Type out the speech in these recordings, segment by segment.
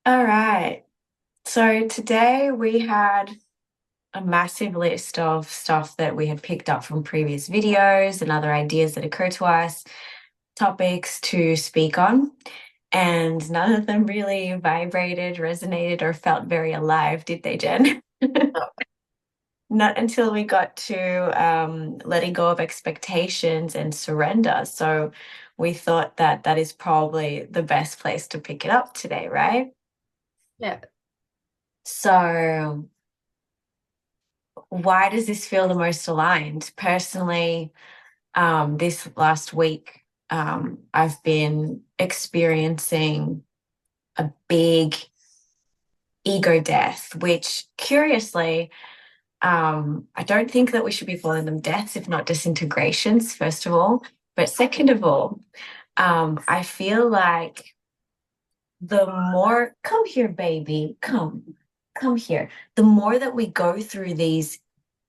All right. So today we had a massive list of stuff that we had picked up from previous videos and other ideas that occur to us, topics to speak on, and none of them really vibrated, resonated, or felt very alive, did they, Jen? Not until we got to letting go of expectations and surrender. So we thought that that is probably the best place to pick it up today, right? Yeah. So why does this feel the most aligned? Personally, this last week, I've been experiencing a big ego death, which curiously, I don't think that we should be calling them deaths, if not disintegrations, first of all. But second of all, I feel like the more, come here, baby, come here. The more that we go through these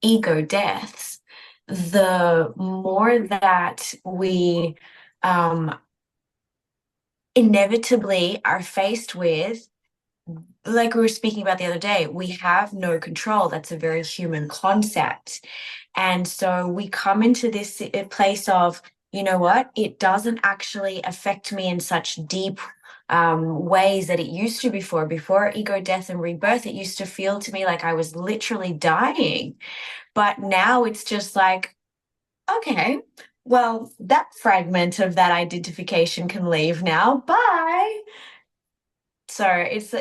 ego deaths, the more that we um, inevitably are faced with, like we were speaking about the other day, we have no control. That's a very human concept. And so we come into this place of, you know what, it doesn't actually affect me in such deep ways that it used to before. Before ego death and rebirth, it used to feel to me like I was literally dying. But now it's just like, okay, well, that fragment of that identification can leave now. Bye. So it's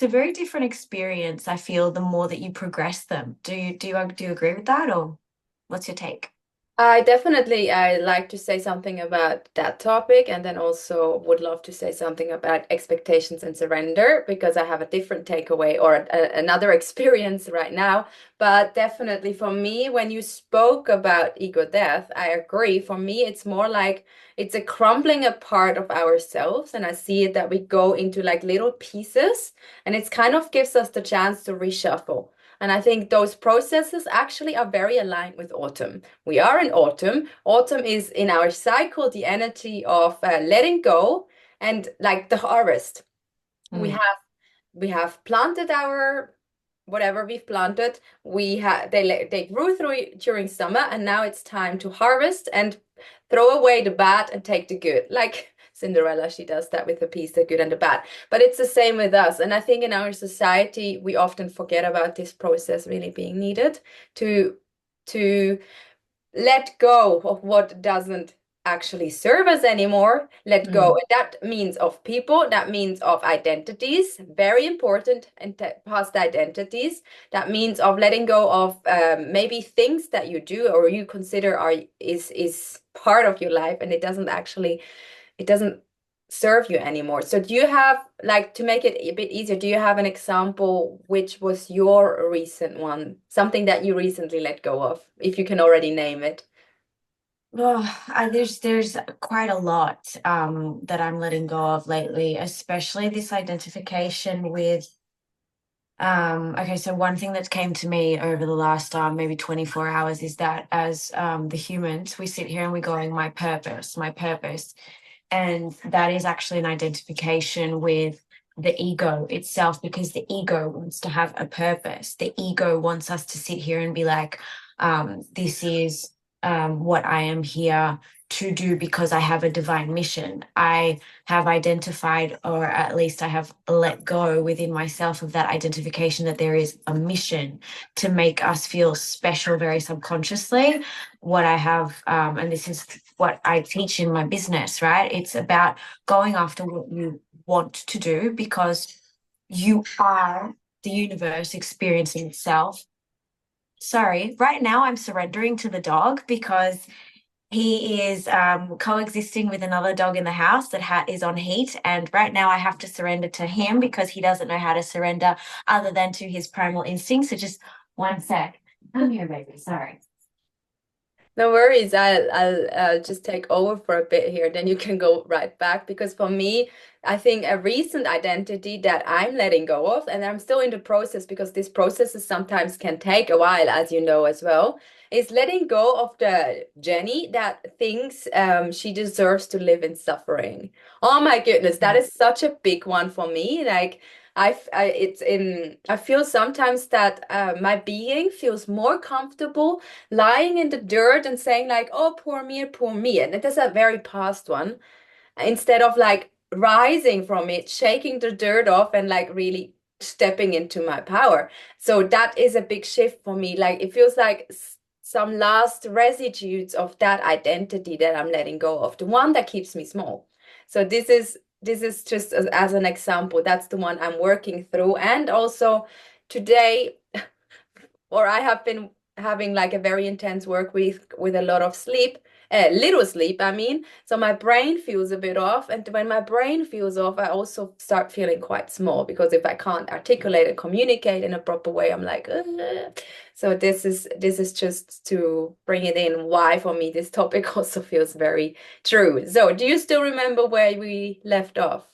a very different experience, I feel, the more that you progress them. Do you agree with that, or what's your take? I like to say something about that topic, and then also would love to say something about expectations and surrender because I have a different takeaway or another experience right now. But definitely for me, when you spoke about ego death, I agree. For me, it's more like it's a crumbling apart of ourselves, and I see it that we go into like little pieces, and it kind of gives us the chance to reshuffle. And I think those processes actually are very aligned with autumn. We are in autumn. Autumn is in our cycle the energy of letting go and like the harvest. We Mm. have we have planted our whatever we've planted. They grew through during summer, and now it's time to harvest and throw away the bad and take the good. Like Cinderella, she does that with the piece, the good and the bad. But it's the same with us. And I think in our society, we often forget about this process really being needed to to let go of what doesn't actually serve us anymore. Let go. Mm. And that means of people, that means of identities, very important, and past identities. That means of letting go of maybe things that you do or you consider is part of your life, and it doesn't serve you anymore. So do you have, like, to make it a bit easier, do you have an example which was your recent one, something that you recently let go of, if you can already name it? There's quite a lot that I'm letting go of lately, especially this identification with okay, so one thing that came to me over the last maybe 24 hours is that as the humans, we sit here and we're going, my purpose, my purpose. And that is actually an identification with the ego itself because the ego wants to have a purpose. The ego wants us to sit here and be like, this is what I am here to do because I have a divine mission. I have identified, or at least I have let go within myself of that identification that there is a mission to make us feel special very subconsciously. What I have, and this is what I teach in my business, right? It's about going after what you want to do because you are the universe experiencing itself. Sorry, right now I'm surrendering to the dog because he is coexisting with another dog in the house that is on heat. And right now I have to surrender to him because he doesn't know how to surrender other than to his primal instincts. So just one sec. Come here, baby. Sorry. No worries. I'll just take over for a bit here, then you can go right back. Because for me, I think a recent identity that I'm letting go of, and I'm still in the process because these processes sometimes can take a while, as you know as well, is letting go of the Jenny that thinks she deserves to live in suffering. Oh my goodness, that is such a big one for me. Like I feel sometimes that my being feels more comfortable lying in the dirt and saying like, oh, poor me. And it is a very past one. Instead of like rising from it, shaking the dirt off and like really stepping into my power. So that is a big shift for me. Like it feels like some last residues of that identity that I'm letting go of, the one that keeps me small. So this is just as an example. That's the one I'm working through. And also today, or I have been having like a very intense work week with a lot of sleep, little sleep, I mean. So my brain feels a bit off. And when my brain feels off, I also start feeling quite small because if I can't articulate and communicate in a proper way, I'm like, ugh. So this is just to bring it in why for me this topic also feels very true. So do you still remember where we left off?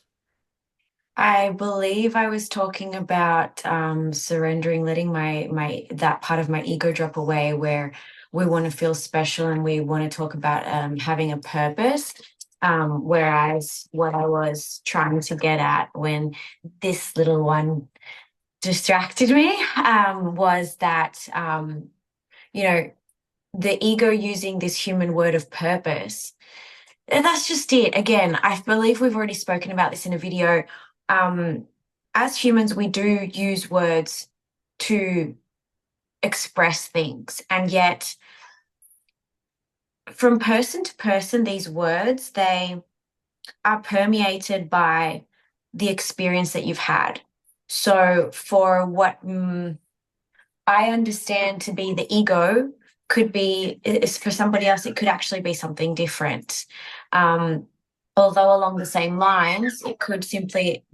I believe I was talking about surrendering, letting my that part of my ego drop away where we want to feel special and we want to talk about having a purpose. Whereas what I was trying to get at when this little one distracted me was that you know, the ego using this human word of purpose. And that's just it. Again, I believe we've already spoken about this in a video. Um, as humans, we do use words to express things, and yet from person to person, these words, they are permeated by the experience that you've had. So for what I understand to be the ego could be is for somebody else, it could actually be something different. Um, Although along the same lines, it could simply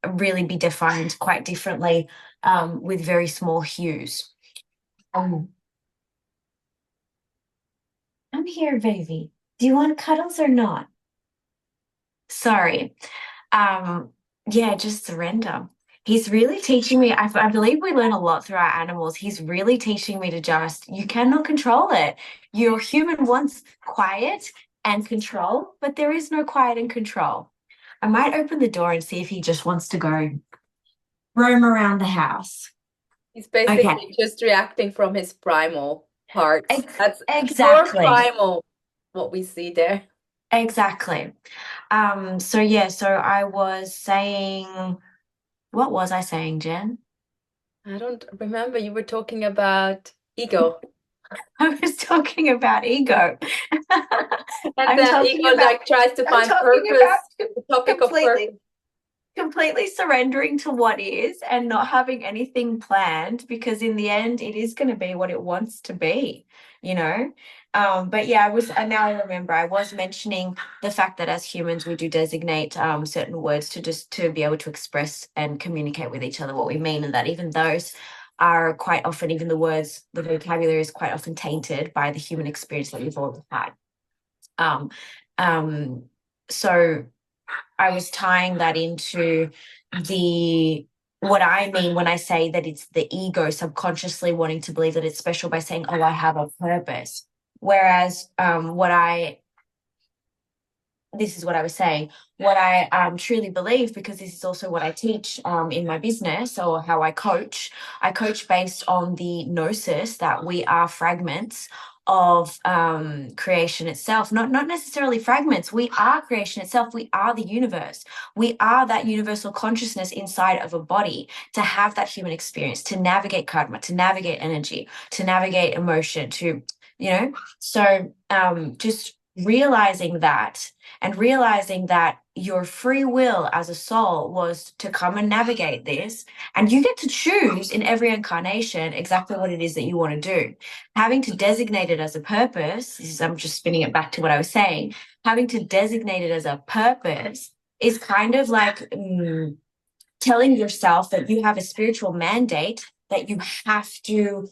really be defined quite differently with very small hues. Um, I'm here, baby. Do you want cuddles or not? Sorry. Um, yeah, just surrender. He's really teaching me. I believe we learn a lot through our animals. He's really teaching me to just, you cannot control it. Your human wants quiet and control, but there is no quiet and control. I might open the door and see if he just wants to go roam around the house. He's Okay, basically just reacting from his primal parts. That's pure exactly. primal, what we see there. Exactly. So yeah, so I was saying, what was I saying, Jen? I don't remember you were talking about ego. I was talking about ego. And I'm the talking ego about like tries to I'm find talking about purpose, the topic of completely purpose. completely surrendering to what is and not having anything planned because in the end it is going to be what it wants to be, you know. But yeah, and now I remember I was mentioning the fact that as humans we do designate certain words to just to be able to express and communicate with each other what we mean, and that even those are quite often, even the words, the vocabulary is quite often tainted by the human experience that we've all had. Um, um, so I was tying that into the what I mean when I say that it's the ego subconsciously wanting to believe that it's special by saying, "Oh, I have a purpose." Whereas, what I this is what I was saying. What I truly believe, because this is also what I teach in my business or how I coach based on the gnosis that we are fragments of creation itself, not necessarily fragments. We are creation itself. We are the universe. We are that universal consciousness inside of a body to have that human experience, to navigate karma, to navigate energy, to navigate emotion, to, you know, so just realizing that and realizing that your free will as a soul was to come and navigate this. And you get to choose in every incarnation exactly what it is that you want to do. Having to designate it as a purpose, I'm just spinning it back to what I was saying, having to designate it as a purpose is kind of like telling yourself that you have a spiritual mandate that you have to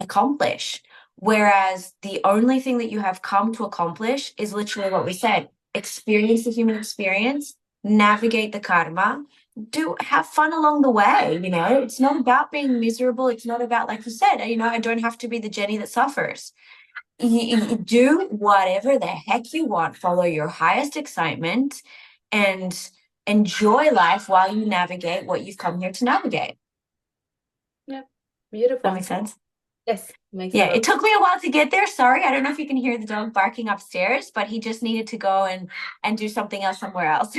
accomplish. Whereas the only thing that you have come to accomplish is literally what we said: experience the human experience, navigate the karma, do have fun along the way. You know, it's not about being miserable. It's not about, like you said, you know, I don't have to be the Jenny that suffers. You do whatever the heck you want, follow your highest excitement, and enjoy life while you navigate what you've come here to navigate. Yeah, That beautiful. makes sense. Yes, makes a Yeah, lot. it took me a while to get there. Sorry, I don't know if you can hear the dog barking upstairs, but he just needed to go and do something else somewhere else.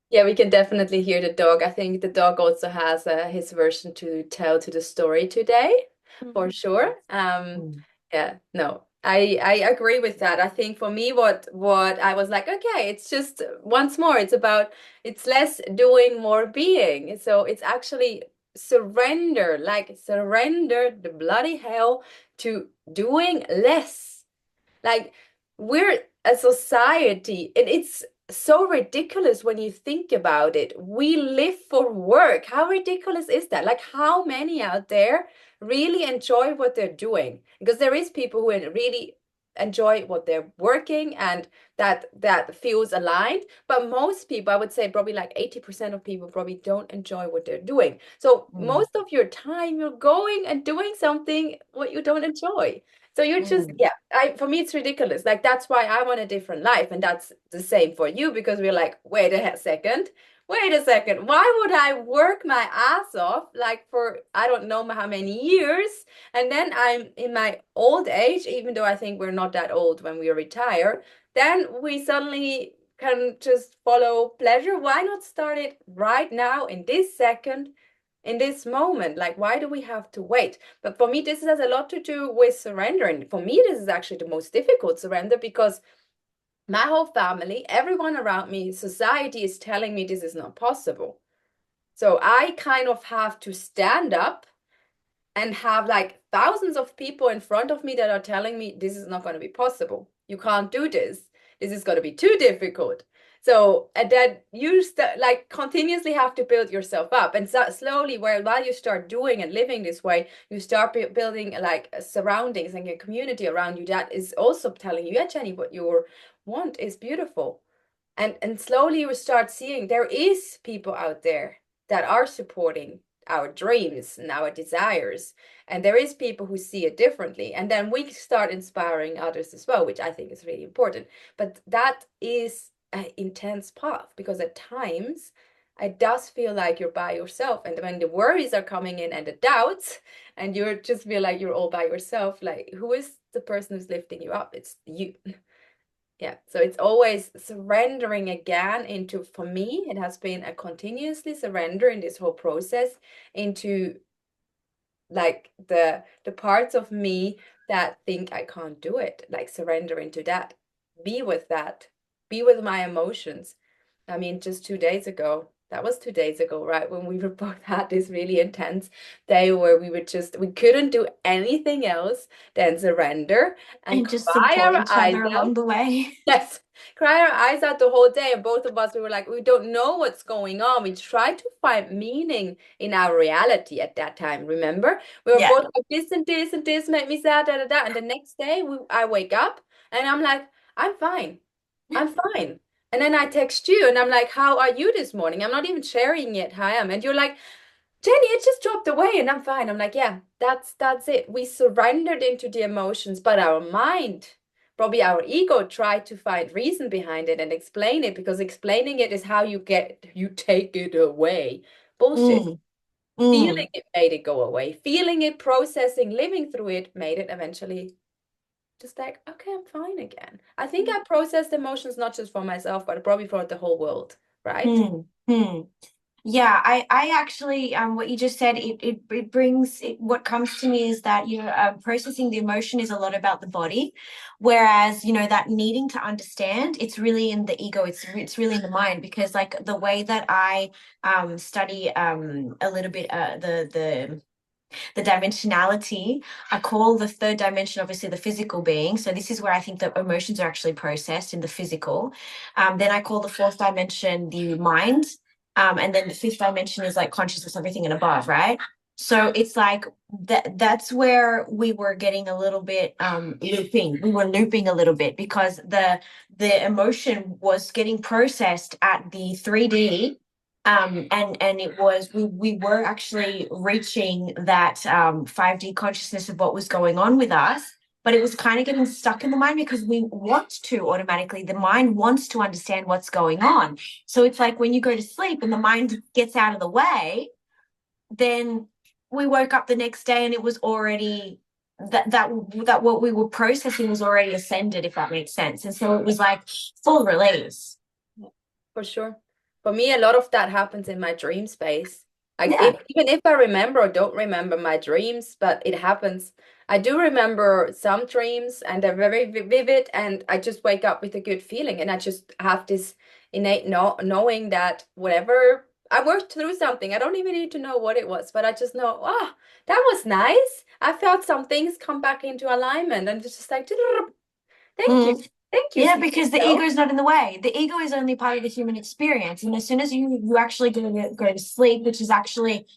Yeah, we can definitely hear the dog. I think the dog also has his version to tell to the story today, for sure. Mm. Yeah, no, I agree with that. I think for me, what I was like, okay, it's just once more, it's less doing, more being. So it's actually surrender, like surrender the bloody hell to doing less. Like we're a society, and it's so ridiculous when you think about it. We live for work. How ridiculous is that? Like how many out there really enjoy what they're doing? Because there is people who really enjoy what they're working and that feels aligned. But most people, I would say probably like 80% of people probably don't enjoy what they're doing. So Mm. most of your time you're going and doing something what you don't enjoy. So you're just, Mm. yeah, for me, it's ridiculous. Like, that's why I want a different life. And that's the same for you because we're like, wait a second. Why would I work my ass off like for I don't know how many years? And then I'm in my old age, even though I think we're not that old when we retire, then we suddenly can just follow pleasure. Why not start it right now in this second? In this moment, like why do we have to wait? But for me, this has a lot to do with surrender. And for me, this is actually the most difficult surrender because my whole family, everyone around me, society is telling me this is not possible. So I kind of have to stand up and have like thousands of people in front of me that are telling me this is not going to be possible. You can't do this. This is going to be too difficult. So, and then you like continuously have to build yourself up, and so slowly, while you start doing and living this way, you start building like surroundings and a community around you that is also telling you, yeah, Jenny, what you want is beautiful. And slowly you start seeing there is people out there that are supporting our dreams and our desires. And there is people who see it differently. And then we start inspiring others as well, which I think is really important. But that is an intense path because at times it does feel like you're by yourself. And when the worries are coming in and the doubts, and you just feel like you're all by yourself, like who is the person who's lifting you up? It's you. Yeah, so it's always surrendering again into, for me, it has been a continuously surrender in this whole process into like the parts of me that think I can't do it, like surrender into that, be with that, be with my emotions. I mean, just 2 days ago, that was 2 days ago, right? When we were both had this really intense day where we couldn't do anything else than surrender and And just cry support our each eyes other out. along the way. Yes, cry our eyes out the whole day. And both of us, we were like, we don't know what's going on. We tried to find meaning in our reality at that time. Remember? We were Yeah. both like, this and this made me sad, da, da, da. And the next day, I wake up and I'm like, I'm fine. I'm fine. And then I text you and I'm like, how are you this morning? I'm not even sharing yet how I am. And you're like, Jenny, it just dropped away and I'm fine. I'm like, yeah, that's it. We surrendered into the emotions, but our mind, probably our ego, tried to find reason behind it and explain it because explaining it is how you take it away. Bullshit. Mm. Feeling Mm. it made it go away. Feeling it, processing, living through it made it eventually just like, okay, I'm fine again. I think I processed emotions not just for myself, but probably for the whole world, right? Mm. Mm. Yeah, I actually, what you just said, it brings what comes to me is that processing the emotion is a lot about the body, whereas that needing to understand, it's really in the ego, it's really in the mind, because like the way that I study a little bit the dimensionality, I call the third dimension obviously the physical being. So this is where I think the emotions are actually processed in the physical. Then I call the fourth dimension the mind. And then the fifth dimension is like consciousness, everything and above, right? So it's like that's where we were getting a little bit looping. We were looping a little bit because the emotion was getting processed at the 3D, and it was we were actually reaching that 5D consciousness of what was going on with us, but it was kind of getting stuck in the mind because we want to automatically, the mind wants to understand what's going on. So it's like when you go to sleep and the mind gets out of the way, then we woke up the next day and it was already that what we were processing was already ascended, if that makes sense. And so it was like full release. For sure. For me, a lot of that happens in my dream space. Like Yeah. even if I remember or don't remember my dreams, but it happens. I do remember some dreams and they're very vivid, and I just wake up with a good feeling, and I just have this innate knowing that whatever I worked through something, I don't even need to know what it was, but I just know, ah, that was nice. I felt some things come back into alignment, and it's just like, thank you. Mm. Thank you, Yeah, sweet because the ego self. is not in the way. The ego is only part of the human experience. And as soon as you actually go to sleep, which is actually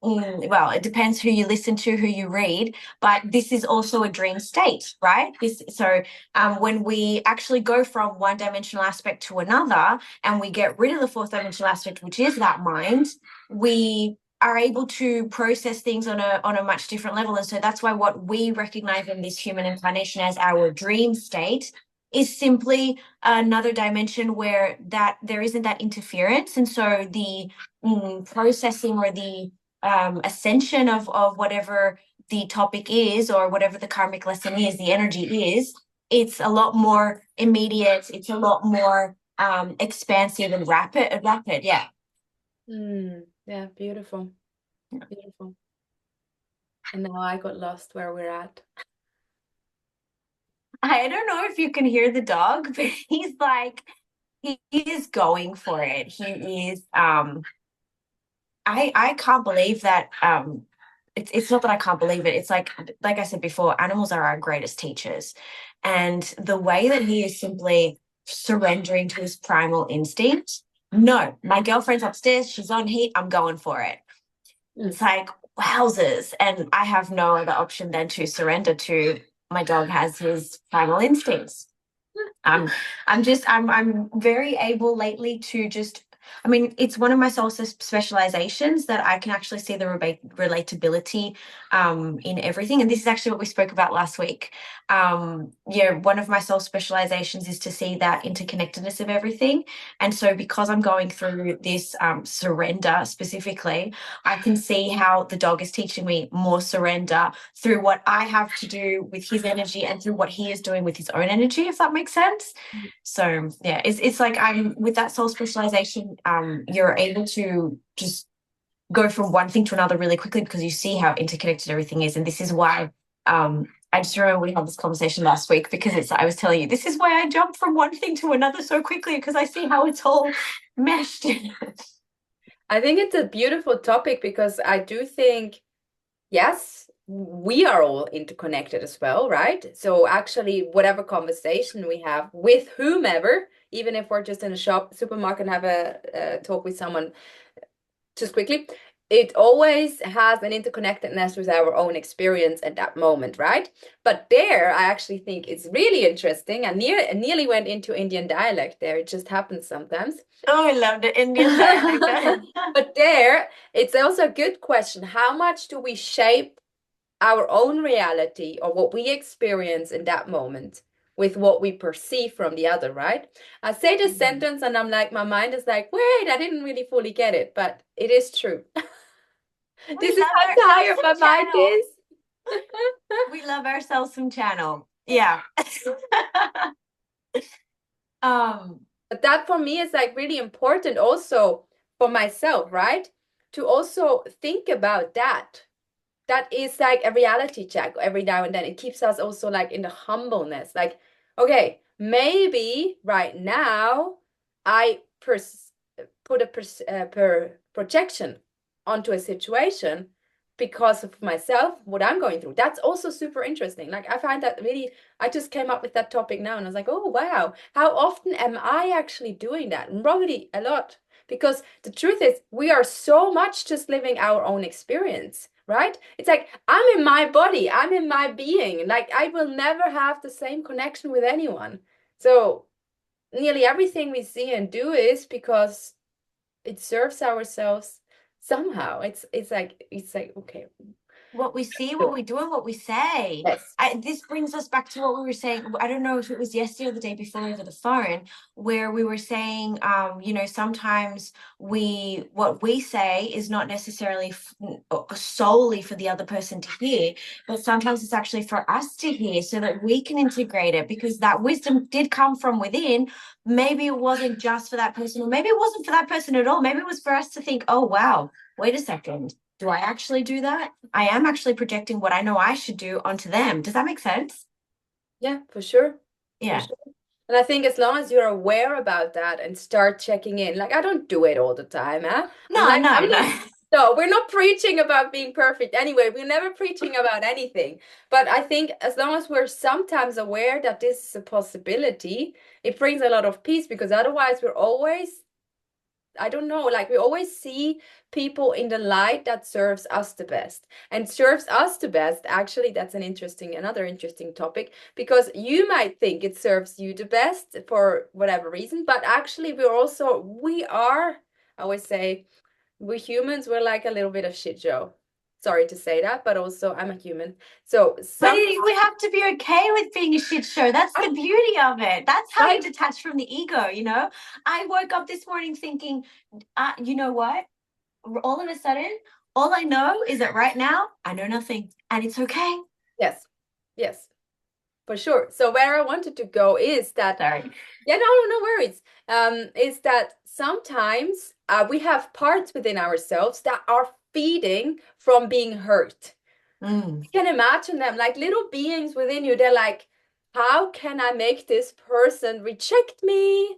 well, it depends who you listen to, who you read, but this is also a dream state, right? When we actually go from one dimensional aspect to another, and we get rid of the fourth dimensional aspect, which is that mind, we are able to process things on a much different level. And so that's why what we recognize in this human incarnation as our dream state is simply another dimension where that there isn't that interference. And so the processing or the ascension of whatever the topic is or whatever the karmic lesson is, the energy is, it's a lot more immediate. It's a lot more expansive and rapid. Yeah. Yeah, beautiful. Beautiful. And now I got lost where we're at. I don't know if you can hear the dog, but he is going for it. He is I can't believe that it's not that I can't believe it. It's like I said before, animals are our greatest teachers. And the way that he is simply surrendering to his primal instinct. No, my girlfriend's upstairs, she's on heat, I'm going for it. It's like wowzers. And I have no other option than to surrender to my dog has his primal instincts. Um, I'm very able lately to just, I mean, it's one of my soul specializations that I can actually see the relatability in everything. And this is actually what we spoke about last week. Yeah, one of my soul specializations is to see that interconnectedness of everything. And so because I'm going through this surrender specifically, I can see how the dog is teaching me more surrender through what I have to do with his energy and through what he is doing with his own energy, if that makes sense. So yeah, it's like I'm with that soul specialization, you're able to just go from one thing to another really quickly because you see how interconnected everything is. And this is why I just remember we had this conversation last week because I was telling you, this is why I jump from one thing to another so quickly because I see how it's all meshed. I think it's a beautiful topic because I do think, yes, we are all interconnected as well, right? So actually, whatever conversation we have with whomever, even if we're just in a supermarket and have a talk with someone just quickly, it always has an interconnectedness with our own experience at that moment, right? But there, I actually think it's really interesting. I nearly went into Indian dialect there. It just happens sometimes. Oh, I love the Indian dialect. But there, it's also a good question. How much do we shape our own reality or what we experience in that moment with what we perceive from the other, right? I say this sentence and I'm like, my mind is like, wait, I didn't really fully get it, but it is true. We This is love how ourselves tired some my mind channel. is. We love ourselves some channel. Yeah. um, But that for me is like really important also for myself, right? To also think about that. That is like a reality check every now and then. It keeps us also like in the humbleness. Like, okay, maybe right now I put a per projection onto a situation because of myself, what I'm going through. That's also super interesting. Like I find that really, I just came up with that topic now and I was like, oh wow, how often am I actually doing that? And probably a lot. Because the truth is, we are so much just living our own experience, right? It's like, I'm in my body, I'm in my being. Like, I will never have the same connection with anyone. So, nearly everything we see and do is because it serves ourselves somehow. It's like okay. what we see, what we do, and what we say. Yes. This brings us back to what we were saying. I don't know if it was yesterday or the day before over the phone, where we were saying, sometimes what we say is not necessarily solely for the other person to hear, but sometimes it's actually for us to hear so that we can integrate it because that wisdom did come from within. Maybe it wasn't just for that person, or maybe it wasn't for that person at all. Maybe it was for us to think, oh, wow, wait a second. Do I actually do that? I am actually projecting what I know I should do onto them. Does that make sense? Yeah, for sure. For Yeah. sure. And I think as long as you're aware about that and start checking in, like I don't do it all the time, huh? No, I'm no, not, no. no, we're not preaching about being perfect anyway. We're never preaching about anything. But I think as long as we're sometimes aware that this is a possibility, it brings a lot of peace because otherwise we're always, I don't know, like we always see people in the light that serves us the best and serves us the best. Actually, that's another interesting topic because you might think it serves you the best for whatever reason, but actually I always say, we humans, we're like a little bit of shit show. Sorry to say that, but also I'm a human. So But some, we have to be okay with being a shit show. That's the beauty of it. That's how you right? detach from the ego. I woke up this morning thinking, you know what? All of a sudden, all I know is that right now I know nothing and it's okay. Yes, yes. For sure. So where I wanted to go is that, Sorry. yeah, no worries. Is that sometimes we have parts within ourselves that are feeding from being hurt. Mm. You can imagine them like little beings within you. They're like, how can I make this person reject me?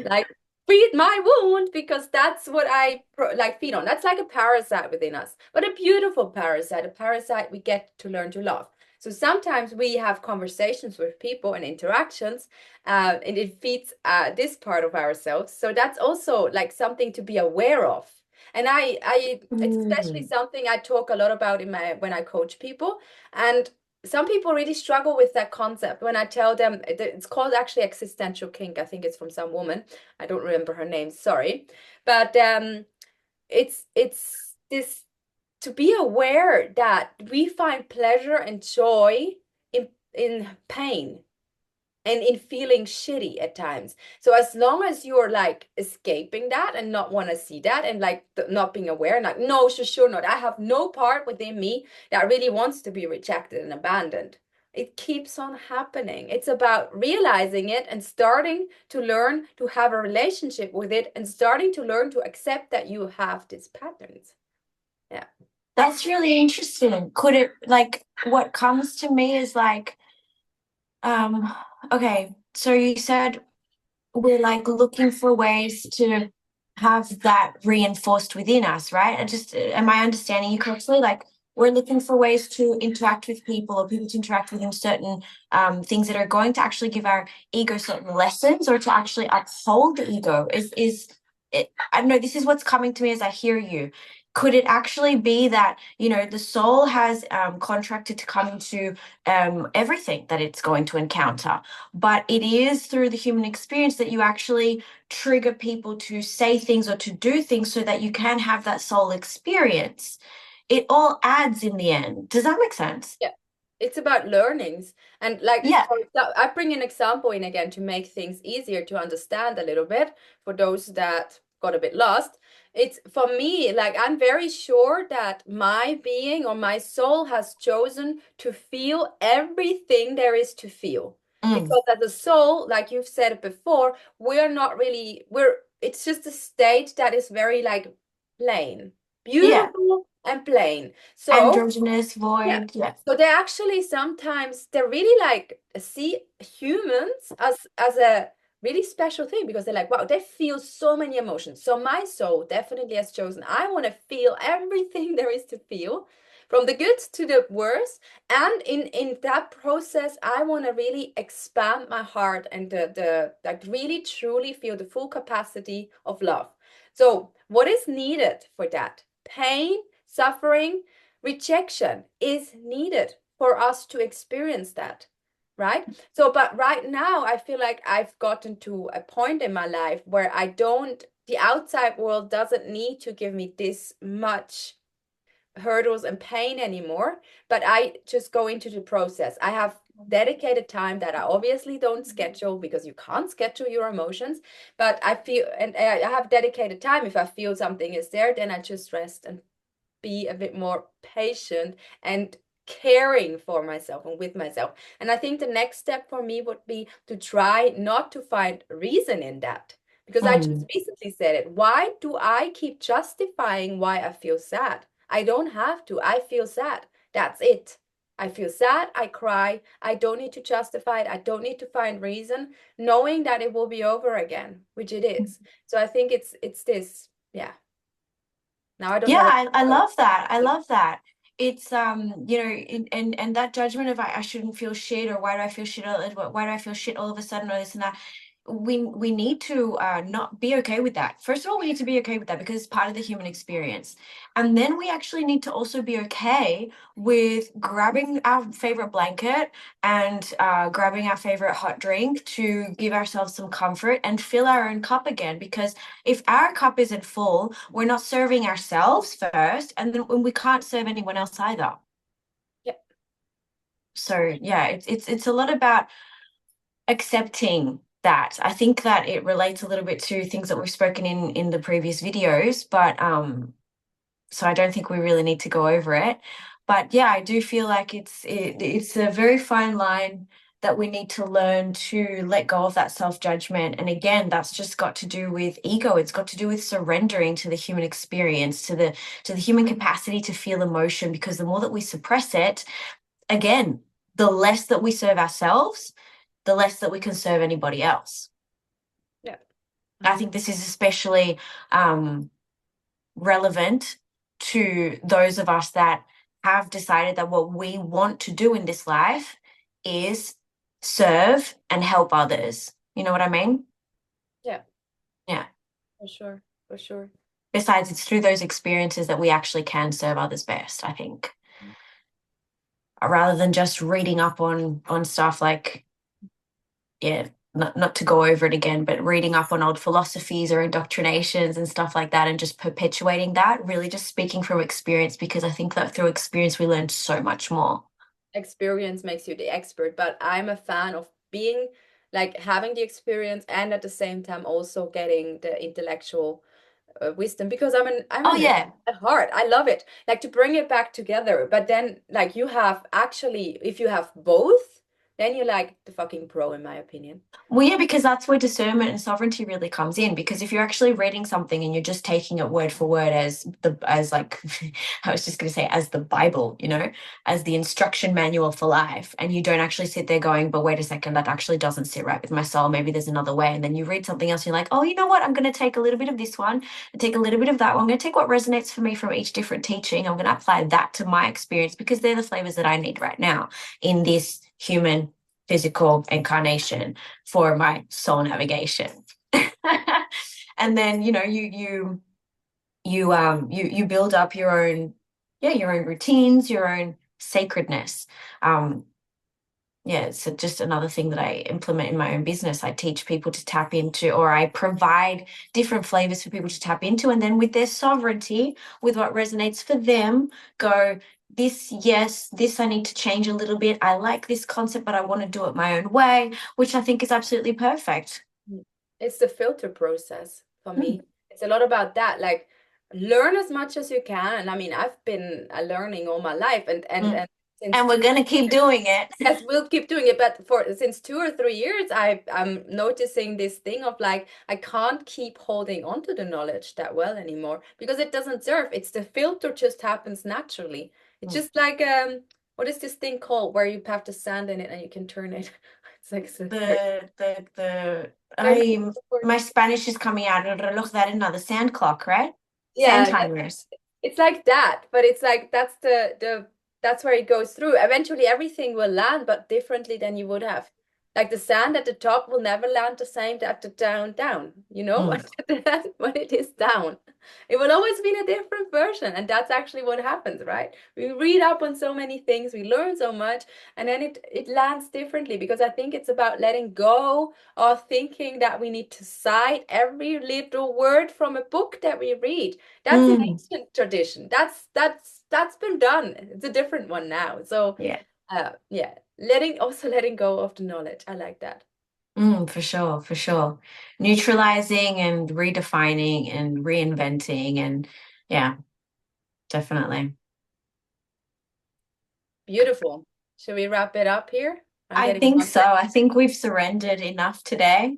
Like feed my wound because that's what I like feed on. That's like a parasite within us, but a beautiful parasite, a parasite we get to learn to love. So sometimes we have conversations with people and interactions, and it feeds this part of ourselves. So that's also like something to be aware of. And it's especially Mm. something I talk a lot about in my when I coach people. And some people really struggle with that concept when I tell them it's called actually existential kink. I think it's from some woman. I don't remember her name, sorry. But it's this to be aware that we find pleasure and joy in pain and in feeling shitty at times. So as long as you're like escaping that and not want to see that and like not being aware and like no, sure not. I have no part within me that really wants to be rejected and abandoned. It keeps on happening. It's about realizing it and starting to learn to have a relationship with it and starting to learn to accept that you have these patterns. Yeah. That's really interesting. Could it like what comes to me is like, um, okay, so you said we're like looking for ways to have that reinforced within us, right? Am I understanding you correctly? Like we're looking for ways to interact with people or people to interact with in certain things that are going to actually give our ego certain lessons or to actually uphold the ego. Is it, I don't know, this is what's coming to me as I hear you. Could it actually be that, the soul has contracted to come into everything that it's going to encounter? But it is through the human experience that you actually trigger people to say things or to do things so that you can have that soul experience. It all adds in the end. Does that make sense? Yeah, it's about learnings. And like, Yeah. I bring an example in again to make things easier to understand a little bit for those that got a bit lost. It's for me, like, I'm very sure that my being or my soul has chosen to feel everything there is to feel. Mm. Because as a soul, like you've said it before, it's just a state that is very like plain, Yeah. beautiful and plain. So, Androgynous, yeah. void. Yeah. So they actually sometimes they really like see humans as a really special thing because they're like, wow, they feel so many emotions. So my soul definitely has chosen, I want to feel everything there is to feel, from the good to the worst. And in that process, I want to really expand my heart and the like really truly feel the full capacity of love. So what is needed for that? Pain, suffering, rejection is needed for us to experience that, right? So, but right now, I feel like I've gotten to a point in my life where the outside world doesn't need to give me this much hurdles and pain anymore, but I just go into the process. I have dedicated time that I obviously don't schedule because you can't schedule your emotions, but I feel, and I have dedicated time. If I feel something is there, then I just rest and be a bit more patient and caring for myself and with myself. And I think the next step for me would be to try not to find reason in that. Because I just Mm. recently said it. Why do I keep justifying why I feel sad? I don't have to. I feel sad. That's it. I feel sad. I cry. I don't need to justify it. I don't need to find reason, knowing that it will be over again, which it is. So I think it's this. Yeah. Now I don't Yeah, know what. I love that. I love that. It's you know, and that judgment of I shouldn't feel shit, or why do I feel shit why do I feel shit all of a sudden, or this and that. We need to not be okay with that. First of all, we need to be okay with that because it's part of the human experience. And then we actually need to also be okay with grabbing our favorite blanket and grabbing our favorite hot drink to give ourselves some comfort and fill our own cup again. Because if our cup isn't full, we're not serving ourselves first, and then we can't serve anyone else either. Yeah. So yeah, it's a lot about accepting that. I think that it relates a little bit to things that we've spoken in the previous videos, but so I don't think we really need to go over it. But yeah, I do feel like it's a very fine line that we need to learn to let go of that self-judgment. And again, that's just got to do with ego. It's got to do with surrendering to the human experience, to the human capacity to feel emotion, because the more that we suppress it, again, the less that we serve ourselves, the less that we can serve anybody else. Yeah. I think this is especially relevant to those of us that have decided that what we want to do in this life is serve and help others. You know what I mean? Yeah, Yeah. for sure. For sure. Besides, it's through those experiences that we actually can serve others best, I think, rather than just reading up on stuff like, yeah, not to go over it again, but reading up on old philosophies or indoctrinations and stuff like that and just perpetuating that, really just speaking from experience, because I think that through experience we learn so much more. Experience makes you the expert, but I'm a fan of being like having the experience and at the same time also getting the intellectual wisdom because I'm a Oh nerd yeah. at heart. I love it. Like to bring it back together. But then like you have actually if you have both, then you're like the fucking pro in my opinion. Well, yeah, because that's where discernment and sovereignty really comes in. Because if you're actually reading something and you're just taking it word for word as like I was just going to say as the Bible, you know, as the instruction manual for life, and you don't actually sit there going, but wait a second, that actually doesn't sit right with my soul. Maybe there's another way. And then you read something else, and you're like, oh, you know what? I'm going to take a little bit of this one, and take a little bit of that one. I'm going to take what resonates for me from each different teaching. I'm going to apply that to my experience because they're the flavors that I need right now in this human physical incarnation for my soul navigation. And then you know you build up your own, yeah, your own routines, your own sacredness. Yeah, it's just another thing that I implement in my own business. I teach people to tap into, or I provide different flavors for people to tap into, and then with their sovereignty, with what resonates for them, go, this, yes, this I need to change a little bit. I like this concept, but I want to do it my own way, which I think is absolutely perfect. Mm. It's the filter process for Mm, me. It's a lot about that. Like learn as much as you can. And I mean, I've been learning all my life mm. and since And we're going to keep doing it. yes, we'll keep doing it. But for since 2 or 3 years, I'm noticing this thing of like I can't keep holding on to the knowledge that well anymore because it doesn't serve. It's the filter just happens naturally. It's Mm. just like what is this thing called where you have the sand in it and you can turn it? It's like so very, The I know I the word. my Spanish is coming out. El reloj de arena, the sand clock, right? Sand Yeah, timers. it's like that, but it's like that's the that's where it goes through. Eventually everything will land, but differently than you would have. Like the sand at the top will never land the same at the down, you know, Mm, when it is down. It will always be in a different version. And that's actually what happens, right? We read up on so many things, we learn so much, and then it lands differently because I think it's about letting go of thinking that we need to cite every little word from a book that we read. That's an mm, ancient tradition. That's been done. It's a different one now. So yeah. yeah, letting go of the knowledge. I like that. For sure, for sure. Neutralizing and redefining and reinventing and yeah, definitely. Beautiful. Should we wrap it up here? I'm I getting think so. hungry. I think we've surrendered enough today.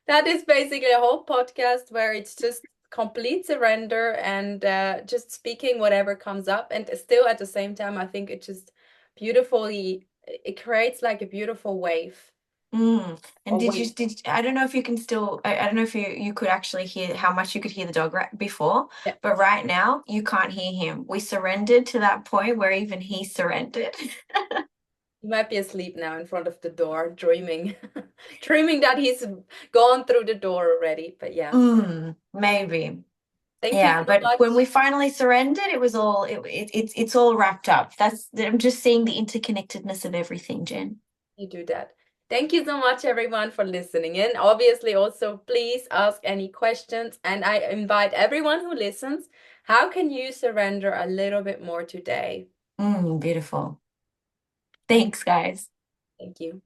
That is basically a whole podcast where it's just complete surrender and just speaking whatever comes up. And still at the same time, I think it just beautifully, it creates like a beautiful wave And or did you wave. did I don't know if you can still I don't know if you could actually hear how much you could hear the dog before, Yeah. but right now you can't hear him. We surrendered to that point where even he surrendered. He might be asleep now in front of the door, dreaming, dreaming that he's gone through the door already. But yeah, Maybe. thank you Yeah, so but much. when we finally surrendered, it was all it's all wrapped up. I'm just seeing the interconnectedness of everything, Jen. You do that. Thank you so much, everyone, for listening in. Obviously, also, please ask any questions. And I invite everyone who listens, how can you surrender a little bit more today? Beautiful. Thanks, guys. Thank you.